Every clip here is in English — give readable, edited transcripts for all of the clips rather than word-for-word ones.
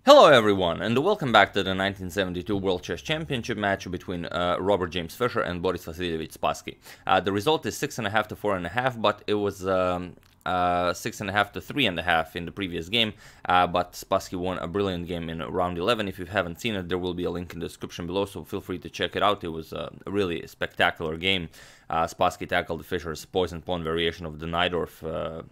Hello everyone, and welcome back to the 1972 World Chess Championship match between Robert James Fischer and Boris Vasilyevich Spassky. The result is 6.5 to 4.5, but it was 6.5 to 3.5 in the previous game, but Spassky won a brilliant game in round 11. If you haven't seen it, there will be a link in the description below, so feel free to check it out. It was a really spectacular game. Spassky tackled Fischer's poison pawn variation of the Najdorf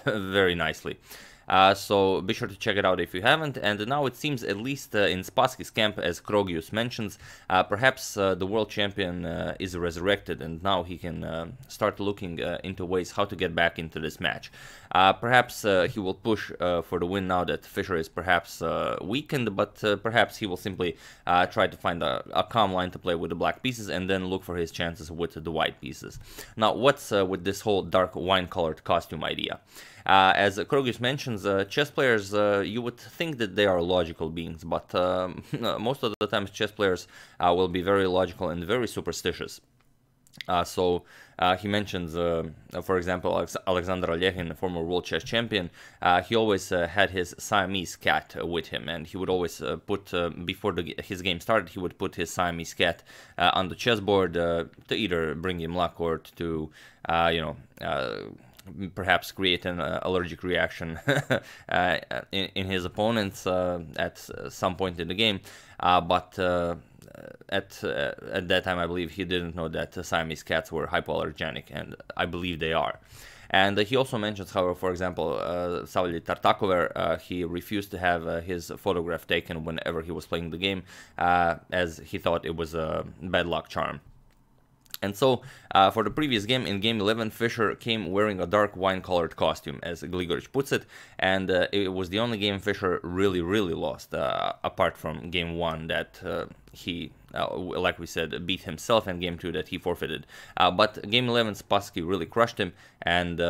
very nicely. So be sure to check it out if you haven't. And now it seems, at least in Spassky's camp, as Krogius mentions, perhaps the world champion is resurrected, and now he can start looking into ways how to get back into this match. Perhaps he will push for the win now that Fischer is perhaps weakened, but perhaps he will simply try to find a calm line to play with the black pieces and then look for his chances with the white pieces. Now, what's with this whole dark wine-colored costume idea? As Krogius mentions, chess players, you would think that they are logical beings, but most of the times chess players will be very logical and very superstitious. So he mentions, for example, Alexander Alekhine, former world chess champion. He always had his Siamese cat with him, and he would always put, before his game started, he would put his Siamese cat on the chessboard to either bring him luck or to, perhaps create an allergic reaction in his opponents at some point in the game, but at that time I believe he didn't know that Siamese cats were hypoallergenic, and I believe they are. And he also mentions, however, for example, Savly Tartakover, he refused to have his photograph taken whenever he was playing the game, as he thought it was a bad luck charm. And so, for the previous game, in game 11, Fischer came wearing a dark wine-colored costume, as Gligoric puts it, and it was the only game Fischer really lost, apart from game 1 that he, like we said, beat himself, and game 2 that he forfeited. But game 11, Spassky really crushed him, and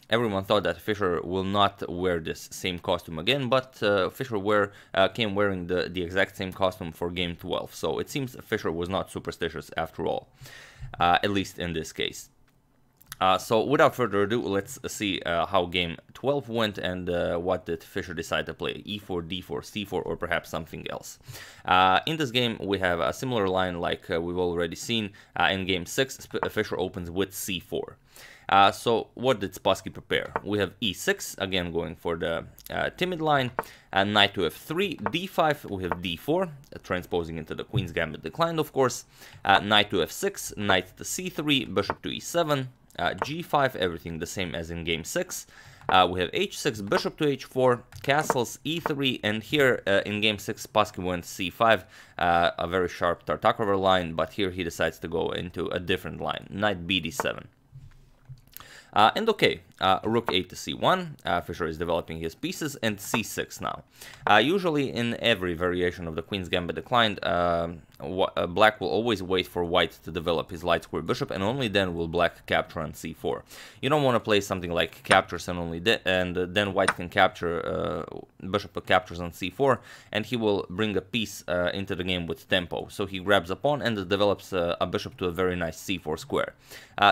everyone thought that Fischer will not wear this same costume again, but Fischer came wearing the exact same costume for game 12, so it seems Fischer was not superstitious after all. At least in this case. So without further ado, let's see how game 12 went and what did Fischer decide to play, e4, d4, c4, or perhaps something else. In this game we have a similar line like we've already seen. In game 6, Fischer opens with c4. So what did Spassky prepare? We have e6, again going for the timid line, knight to f3, d5, we have d4, transposing into the Queen's Gambit declined, of course, knight to f6, knight to c3, bishop to e7, g5, everything the same as in game 6. We have h6, bishop to h4, castles, e3, and here in game 6 Spassky went c5, a very sharp Tartakover line, but here he decides to go into a different line, knight bd7. And okay, rook 8 to c1, Fischer is developing his pieces, and c6 now. Usually in every variation of the Queen's Gambit declined, black will always wait for white to develop his light square bishop, and only then will black capture on c4. You don't want to play something like captures and only then white can capture, bishop captures on c4, and he will bring a piece into the game with tempo. So he grabs a pawn and develops a bishop to a very nice c4 square.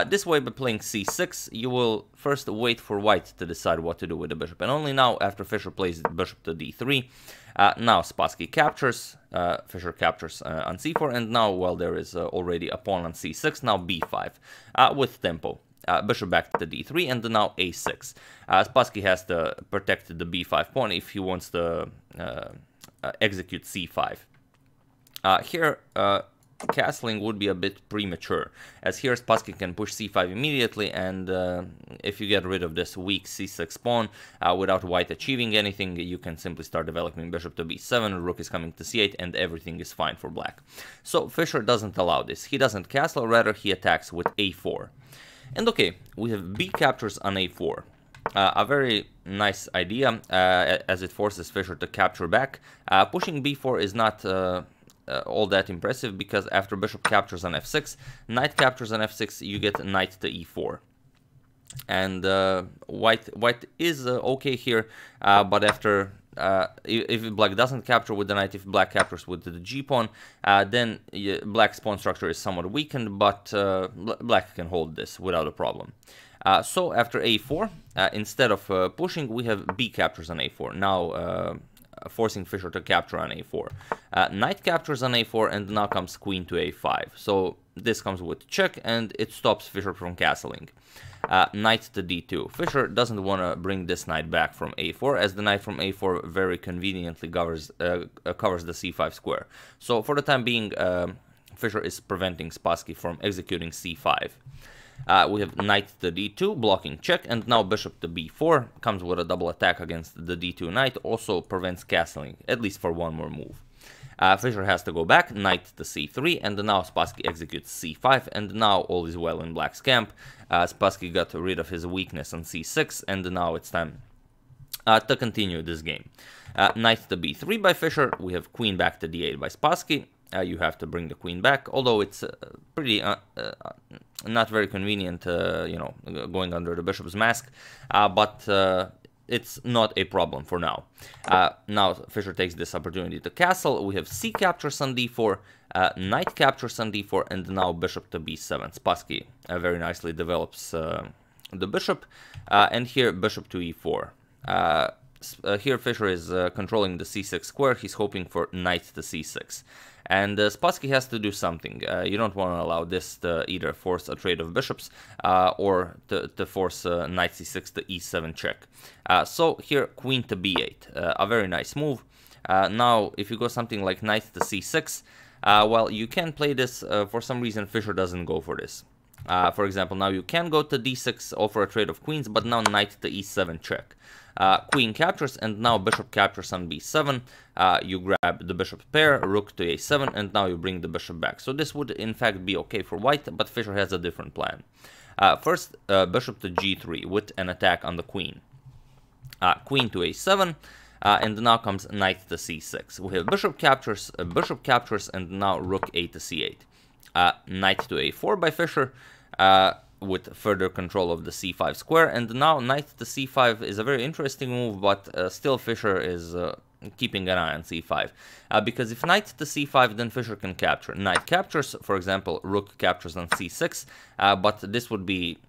This way, by playing c6, you will first wait for white to decide what to do with the bishop, and only now, after Fischer plays bishop to d3, now Spassky captures, Fischer captures on c4, and now, well, there is already a pawn on c6, now b5, with tempo. Bishop back to d3, and now a6. Spassky has to protect the b5 pawn if he wants to execute c5. Here, castling would be a bit premature, as here Spassky can push c5 immediately, and if you get rid of this weak c6 pawn without white achieving anything, you can simply start developing bishop to b7, rook is coming to c8, and everything is fine for black. So Fischer doesn't allow this. He doesn't castle, rather he attacks with a4. And okay, we have b captures on a4. A very nice idea, as it forces Fischer to capture back. Pushing b4 is not all that impressive, because after bishop captures on f6, knight captures on f6, you get knight to e4. And white is okay here, but after if black doesn't capture with the knight, if black captures with the g-pawn, then black's pawn structure is somewhat weakened, but black can hold this without a problem. So after a4, instead of pushing, we have b captures on a4. Now forcing Fischer to capture on a4. Knight captures on a4, and now comes queen to a5. So this comes with check, and it stops Fischer from castling. Knight to d2. Fischer doesn't want to bring this knight back from a4, as the knight from a4 very conveniently covers the c5 square. So for the time being, Fischer is preventing Spassky from executing c5. We have knight to d2, blocking check, and now bishop to b4, comes with a double attack against the d2 knight, also prevents castling, at least for one more move. Fischer has to go back, knight to c3, and now Spassky executes c5, and now all is well in black's camp. Spassky got rid of his weakness on c6, and now it's time to continue this game. Knight to b3 by Fischer, we have queen back to d8 by Spassky. You have to bring the queen back, although it's pretty not very convenient, you know, going under the bishop's mask, but it's not a problem for now. Now Fischer takes this opportunity to castle. We have c captures on d4, knight captures on d4, and now bishop to b7. Spassky very nicely develops the bishop, and here bishop to e4. Here Fischer is controlling the c6 square. He's hoping for knight to c6. And Spassky has to do something. You don't want to allow this to either force a trade of bishops or to force knight c6 to e7 check. So here queen to b8, a very nice move. Now if you go something like knight to c6, well, you can play this. For some reason Fischer doesn't go for this. For example, now you can go to d6, offer a trade of queens, but now knight to e7 check. Queen captures, and now bishop captures on b7. You grab the bishop pair, rook to a7, and now you bring the bishop back. So this would in fact be okay for white, but Fischer has a different plan. First, bishop to g3 with an attack on the queen. Queen to a7, and now comes knight to c6. We have bishop captures, and now rook a to c8. Knight to a4 by Fischer, with further control of the c5 square, and now knight to c5 is a very interesting move, but still Fischer is keeping an eye on c5, because if knight to c5, then Fischer can capture. Knight captures, for example, rook captures on c6, but this would be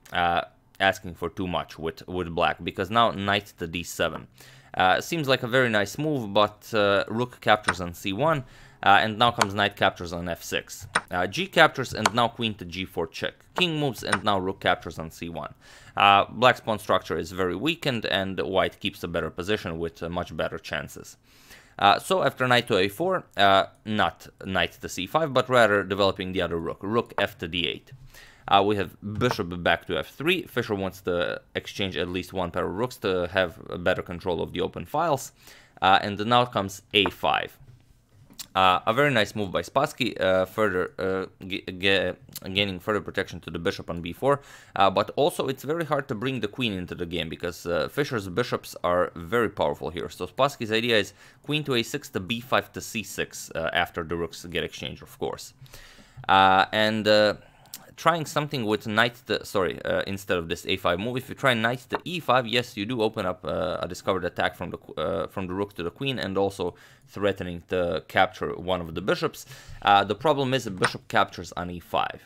asking for too much with black, because now knight to d7 seems like a very nice move, but rook captures on c1, and now comes knight captures on f6. G captures, and now queen to g4 check. King moves, and now rook captures on c1. Black's pawn structure is very weakened, and white keeps a better position with much better chances. So after knight to a4, not knight to c5, but rather developing the other rook. Rook f to d8. We have bishop back to f3. Fischer wants to exchange at least one pair of rooks to have better control of the open files. And now comes a5. A very nice move by Spassky, gaining further protection to the bishop on b4, but also it's very hard to bring the queen into the game, because Fischer's bishops are very powerful here. So Spassky's idea is queen to a6 to b5 to c6, after the rooks get exchanged, of course. Trying something with knight to, instead of this a5 move, if you try knight to e5, yes, you do open up a discovered attack from the rook to the queen, and also threatening to capture one of the bishops. The problem is bishop captures on e5.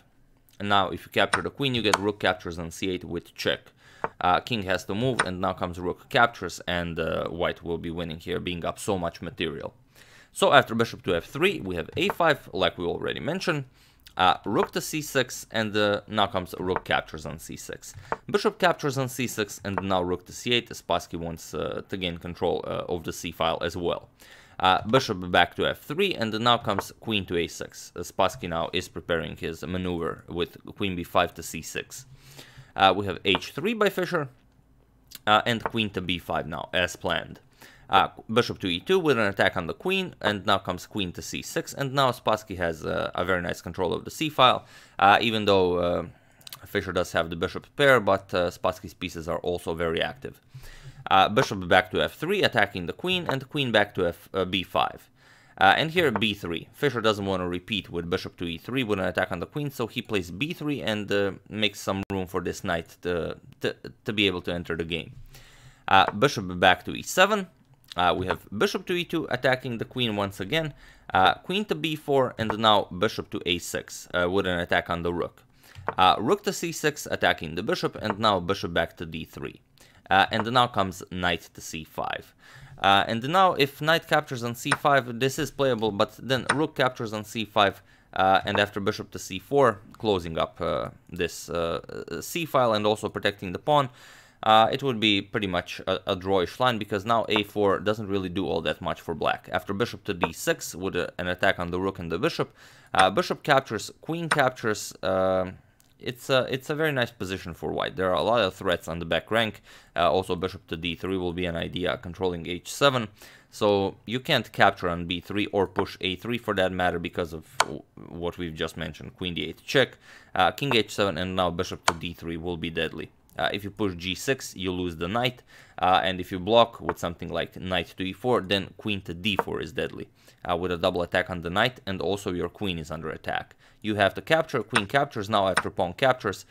And now if you capture the queen, you get rook captures on c8 with check. King has to move, and now comes rook captures, and white will be winning here, being up so much material. So after bishop to f3, we have a5, like we already mentioned. Rook to c6, and now comes rook captures on c6. Bishop captures on c6, and now rook to c8. Spassky wants to gain control of the c file as well. Bishop back to f3, and now comes queen to a6. Spassky now is preparing his maneuver with queen b5 to c6. We have h3 by Fischer, and queen to b5 now, as planned. Bishop to e2 with an attack on the queen, and now comes queen to c6, and now Spassky has a very nice control of the c-file, even though Fischer does have the bishop pair, but Spassky's pieces are also very active. Bishop back to f3, attacking the queen, and queen back to b5. And here b3. Fischer doesn't want to repeat with bishop to e3 with an attack on the queen, so he plays b3 and makes some room for this knight to be able to enter the game. Bishop back to e7. We have bishop to e2 attacking the queen once again, queen to b4, and now bishop to a6 with an attack on the rook. Rook to c6 attacking the bishop, and now bishop back to d3. And now comes knight to c5. And now if knight captures on c5, this is playable, but then rook captures on c5, and after bishop to c4, closing up this c file and also protecting the pawn, it would be pretty much a drawish line, because now a4 doesn't really do all that much for black. After bishop to d6 with an attack on the rook and the bishop, bishop captures, queen captures. It's a very nice position for white. There are a lot of threats on the back rank. Also bishop to d3 will be an idea, controlling h7. So you can't capture on b3 or push a3 for that matter, because of what we've just mentioned. Queen d8 check, king h7, and now bishop to d3 will be deadly. If you push g6, you lose the knight, and if you block with something like knight to e4, then queen to d4 is deadly, with a double attack on the knight, and also your queen is under attack. You have to capture, queen captures. Now after pawn captures,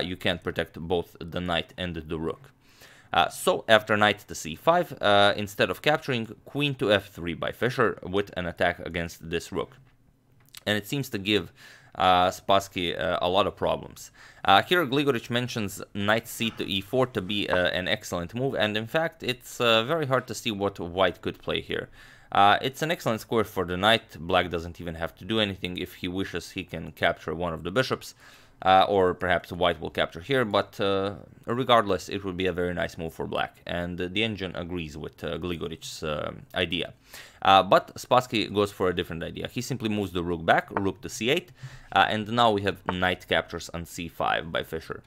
you can't protect both the knight and the rook. So after knight to c5, instead of capturing, queen to f3 by Fischer with an attack against this rook. And it seems to give Spassky a lot of problems. Here Gligoric mentions knight c to e4 to be an excellent move, and in fact it's very hard to see what white could play here. It's an excellent square for the knight. Black doesn't even have to do anything. If he wishes, he can capture one of the bishops, or perhaps white will capture here, but regardless, it would be a very nice move for black, and the engine agrees with Gligoric's idea. But Spassky goes for a different idea. He simply moves the rook back, rook to c8, and now we have knight captures on c5 by Fischer.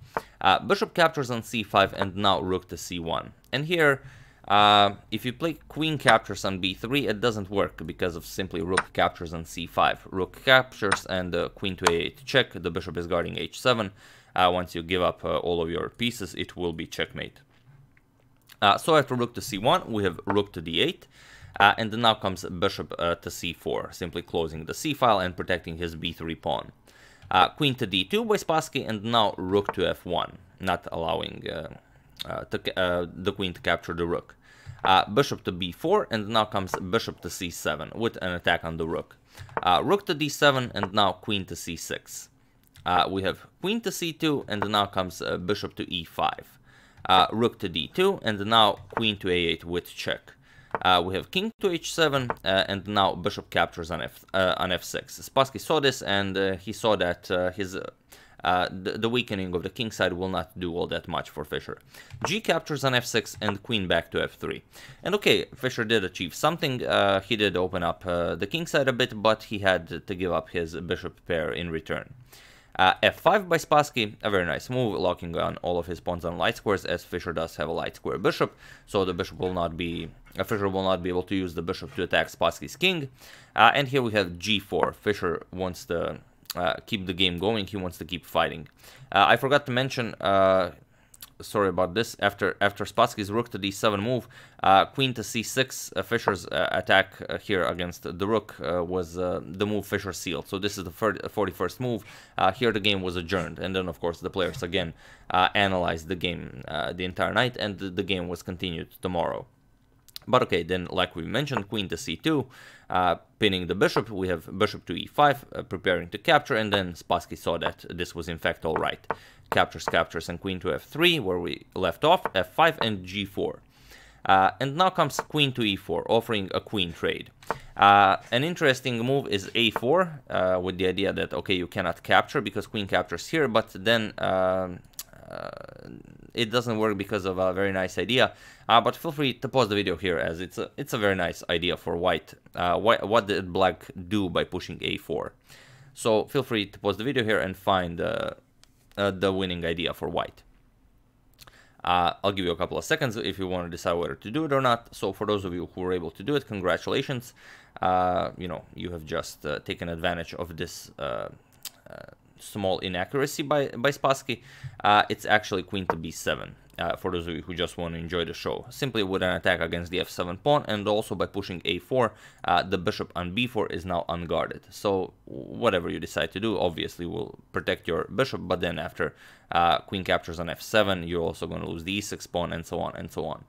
Bishop captures on c5, and now rook to c1. And here, if you play queen captures on b3, it doesn't work because of simply rook captures on c5. Rook captures and queen to a8 check. The bishop is guarding h7. Once you give up all of your pieces, it will be checkmate. So after rook to c1, we have rook to d8. And then now comes bishop to c4, simply closing the c file and protecting his b3 pawn. Queen to d2 by Spassky, and now rook to f1, not allowing the queen to capture the rook. Bishop to b4, and now comes bishop to c7 with an attack on the rook. Rook to d7, and now queen to c6. We have queen to c2, and now comes bishop to e5. Rook to d2, and now queen to a8 with check. We have king to h7, and now bishop captures on f6. Spassky saw this, and he saw that the weakening of the king side will not do all that much for Fischer. G captures on f6 and queen back to f3. And okay, Fischer did achieve something. He did open up the king side a bit, but he had to give up his bishop pair in return. F5 by Spassky, a very nice move, locking on all of his pawns on light squares, as Fischer does have a light square bishop, so the bishop will not be, Fischer will not be able to use the bishop to attack Spassky's king. And here we have g4. Fischer wants to keep the game going, he wants to keep fighting. I forgot to mention, sorry about this, after Spassky's rook to d7 move, queen to c6, Fischer's attack here against the rook was the move Fischer sealed. So this is the 41st move. Here the game was adjourned, and then of course the players again analyzed the game the entire night, and the game was continued tomorrow. But okay, then like we mentioned, queen to c2, pinning the bishop. We have bishop to e5, preparing to capture, and then Spassky saw that this was in fact all right. Captures, and queen to f3, where we left off, f5 and g4. And now comes queen to e4, offering a queen trade. An interesting move is a4, with the idea that, okay, you cannot capture because queen captures here, but then it doesn't work because of a very nice idea. But feel free to pause the video here, as it's a very nice idea for white. What did black do by pushing a4? So feel free to pause the video here and find the winning idea for white. I'll give you a couple of seconds if you want to decide whether to do it or not. So for those of you who were able to do it, congratulations. You know, you have just taken advantage of this small inaccuracy by Spassky. It's actually queen to b7. For those of you who just want to enjoy the show, simply with an attack against the f7 pawn, and also by pushing a4, the bishop on b4 is now unguarded. So whatever you decide to do, obviously will protect your bishop, but then after queen captures on f7, you're also going to lose the e6 pawn, and so on and so on.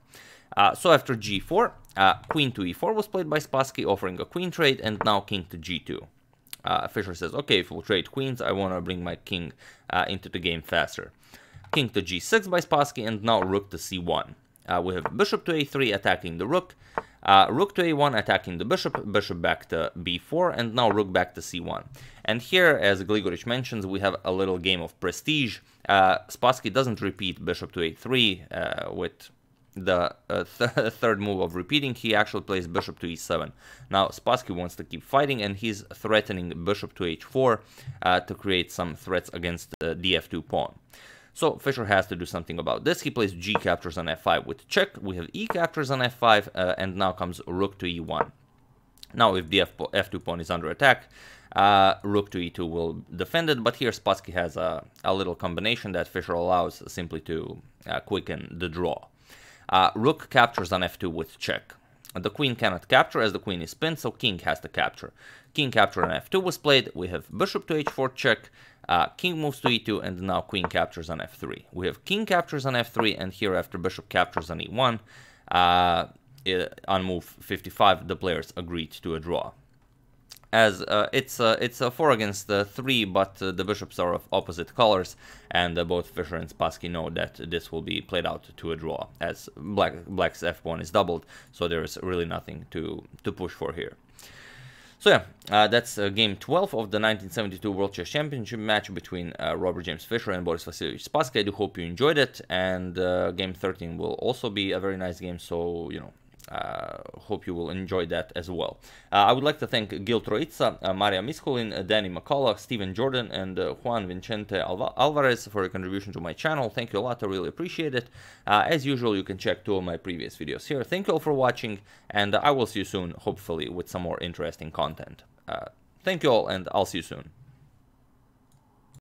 So after g4, queen to e4 was played by Spassky, offering a queen trade, and now king to g2. Fischer says, okay, if we'll trade queens, I want to bring my king into the game faster. King to g6 by Spassky, and now rook to c1. We have bishop to a3 attacking the rook. Rook to a1 attacking the bishop, bishop back to b4, and now rook back to c1. And here, as Grigorich mentions, we have a little game of prestige. Spassky doesn't repeat bishop to a3 with the third move of repeating. He actually plays bishop to e7. Now Spassky wants to keep fighting, and he's threatening bishop to h4 to create some threats against the f2 pawn. So Fischer has to do something about this. He plays g captures on f5 with check. We have e captures on f5, and now comes rook to e1. Now if the f2 pawn is under attack, rook to e2 will defend it, but here Spassky has a little combination that Fischer allows simply to quicken the draw. Rook captures on f2 with check. The queen cannot capture as the queen is pinned, so king has to capture. King capture on f2 was played. We have bishop to h4 check, king moves to e2, and now queen captures on f3. We have king captures on f3, and here after bishop captures on e1, on move 55, the players agreed to a draw. As it's a 4 against 3, but the bishops are of opposite colors, and both Fischer and Spassky know that this will be played out to a draw, as black's f1 is doubled, so there is really nothing to push for here. So yeah, that's game 12 of the 1972 World Chess Championship match between Robert James Fischer and Boris Vasilyevich Spassky. I do hope you enjoyed it, and game 13 will also be a very nice game, so, you know, hope you will enjoy that as well. I would like to thank Gil Troitsa, Maria Miskulin, Danny McCullough, Steven Jordan, and Juan Vicente Alvarez for your contribution to my channel. Thank you a lot, I really appreciate it. As usual, you can check 2 of my previous videos here. Thank you all for watching, and I will see you soon, hopefully with some more interesting content. Thank you all, and I'll see you soon.